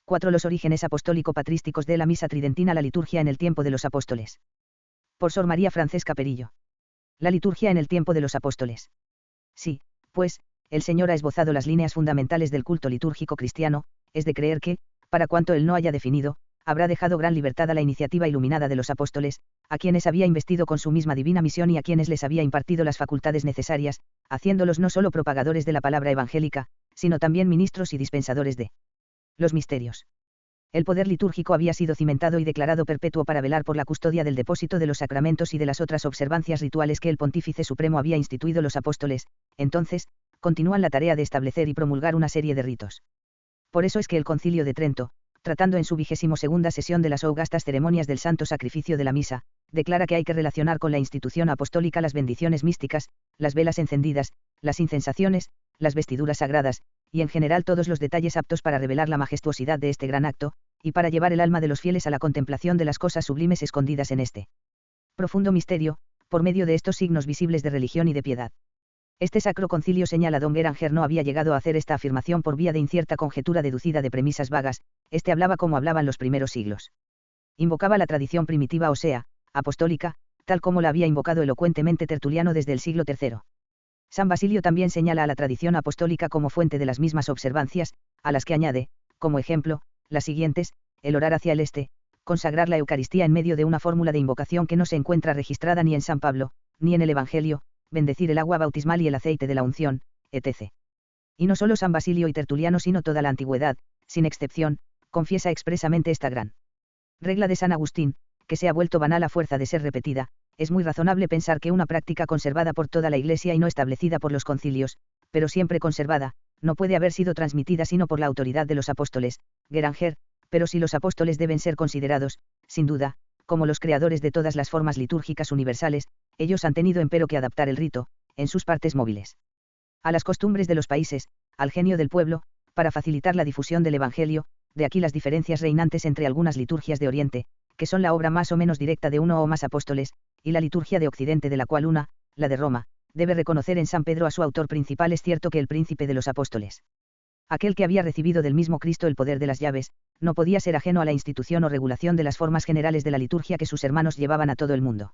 4. Los orígenes apostólico-patrísticos de la misa tridentina. La liturgia en el tiempo de los apóstoles. Por Sor María Francesca Perillo. La liturgia en el tiempo de los apóstoles. Sí, pues, el Señor ha esbozado las líneas fundamentales del culto litúrgico cristiano, es de creer que, para cuanto Él no haya definido, habrá dejado gran libertad a la iniciativa iluminada de los apóstoles, a quienes había investido con su misma divina misión y a quienes les había impartido las facultades necesarias, haciéndolos no solo propagadores de la palabra evangélica, sino también ministros y dispensadores de los misterios. El poder litúrgico había sido cimentado y declarado perpetuo para velar por la custodia del depósito de los sacramentos y de las otras observancias rituales que el Pontífice Supremo había instituido. Los apóstoles, entonces, continúan la tarea de establecer y promulgar una serie de ritos. Por eso es que el Concilio de Trento, tratando en su 22ª sesión de las augastas ceremonias del santo sacrificio de la misa, declara que hay que relacionar con la institución apostólica las bendiciones místicas, las velas encendidas, las incensaciones, las vestiduras sagradas, y en general todos los detalles aptos para revelar la majestuosidad de este gran acto, y para llevar el alma de los fieles a la contemplación de las cosas sublimes escondidas en este profundo misterio, por medio de estos signos visibles de religión y de piedad. Este sacro concilio, señala don Béranger, no había llegado a hacer esta afirmación por vía de incierta conjetura deducida de premisas vagas, este hablaba como hablaban los primeros siglos. Invocaba la tradición primitiva, o sea, apostólica, tal como la había invocado elocuentemente Tertuliano desde el siglo III. San Basilio también señala a la tradición apostólica como fuente de las mismas observancias, a las que añade, como ejemplo, las siguientes: el orar hacia el este, consagrar la Eucaristía en medio de una fórmula de invocación que no se encuentra registrada ni en San Pablo, ni en el Evangelio, bendecir el agua bautismal y el aceite de la unción, etc. Y no solo San Basilio y Tertuliano, sino toda la antigüedad, sin excepción, confiesa expresamente esta gran regla de San Agustín, que se ha vuelto banal a fuerza de ser repetida. Es muy razonable pensar que una práctica conservada por toda la Iglesia y no establecida por los concilios, pero siempre conservada, no puede haber sido transmitida sino por la autoridad de los apóstoles. Béranger, pero si los apóstoles deben ser considerados, sin duda, como los creadores de todas las formas litúrgicas universales, ellos han tenido empero que adaptar el rito, en sus partes móviles, a las costumbres de los países, al genio del pueblo, para facilitar la difusión del Evangelio. De aquí las diferencias reinantes entre algunas liturgias de Oriente, que son la obra más o menos directa de uno o más apóstoles, y la liturgia de Occidente, de la cual una, la de Roma, debe reconocer en San Pedro a su autor principal. Es cierto que el príncipe de los apóstoles, aquel que había recibido del mismo Cristo el poder de las llaves, no podía ser ajeno a la institución o regulación de las formas generales de la liturgia que sus hermanos llevaban a todo el mundo.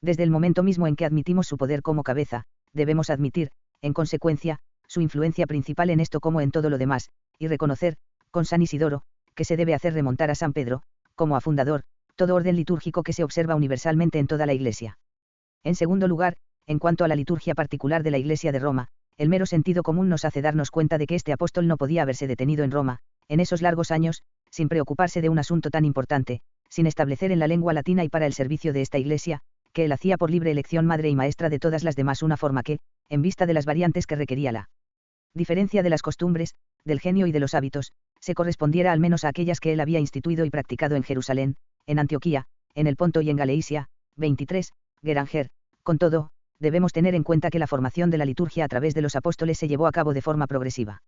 Desde el momento mismo en que admitimos su poder como cabeza, debemos admitir, en consecuencia, su influencia principal en esto como en todo lo demás, y reconocer, con San Isidoro, que se debe hacer remontar a San Pedro, como a fundador, todo orden litúrgico que se observa universalmente en toda la Iglesia. En segundo lugar, en cuanto a la liturgia particular de la Iglesia de Roma, el mero sentido común nos hace darnos cuenta de que este apóstol no podía haberse detenido en Roma, en esos largos años, sin preocuparse de un asunto tan importante, sin establecer en la lengua latina y para el servicio de esta Iglesia, que él hacía por libre elección madre y maestra de todas las demás, una forma que, en vista de las variantes que requería la diferencia de las costumbres, del genio y de los hábitos, se correspondiera al menos a aquellas que él había instituido y practicado en Jerusalén, en Antioquía, en el Ponto y en Galicia. 23. Béranger. Con todo, debemos tener en cuenta que la formación de la liturgia a través de los apóstoles se llevó a cabo de forma progresiva.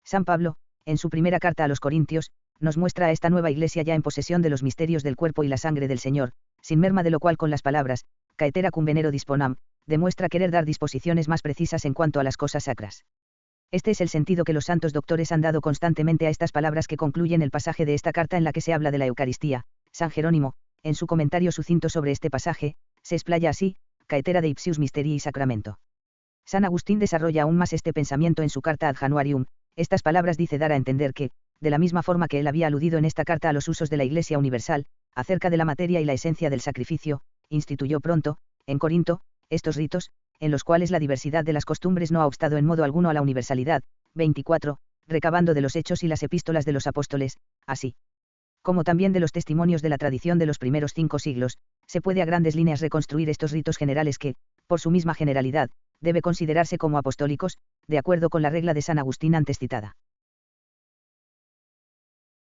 San Pablo, en su primera carta a los Corintios, nos muestra a esta nueva Iglesia ya en posesión de los misterios del cuerpo y la sangre del Señor, sin merma de lo cual con las palabras, caetera cum venero disponam, demuestra querer dar disposiciones más precisas en cuanto a las cosas sacras. Este es el sentido que los santos doctores han dado constantemente a estas palabras que concluyen el pasaje de esta carta en la que se habla de la Eucaristía. San Jerónimo, en su comentario sucinto sobre este pasaje, se explaya así: caetera de ipsius mysterii sacramento. San Agustín desarrolla aún más este pensamiento en su carta Ad Januarium. Estas palabras dice dar a entender que, de la misma forma que él había aludido en esta carta a los usos de la Iglesia universal, acerca de la materia y la esencia del sacrificio, instituyó pronto, en Corinto, estos ritos, en los cuales la diversidad de las costumbres no ha obstado en modo alguno a la universalidad. 24. Recabando de los hechos y las epístolas de los apóstoles, así como también de los testimonios de la tradición de los primeros 5 siglos, se puede a grandes líneas reconstruir estos ritos generales que, por su misma generalidad, debe considerarse como apostólicos, de acuerdo con la regla de San Agustín antes citada.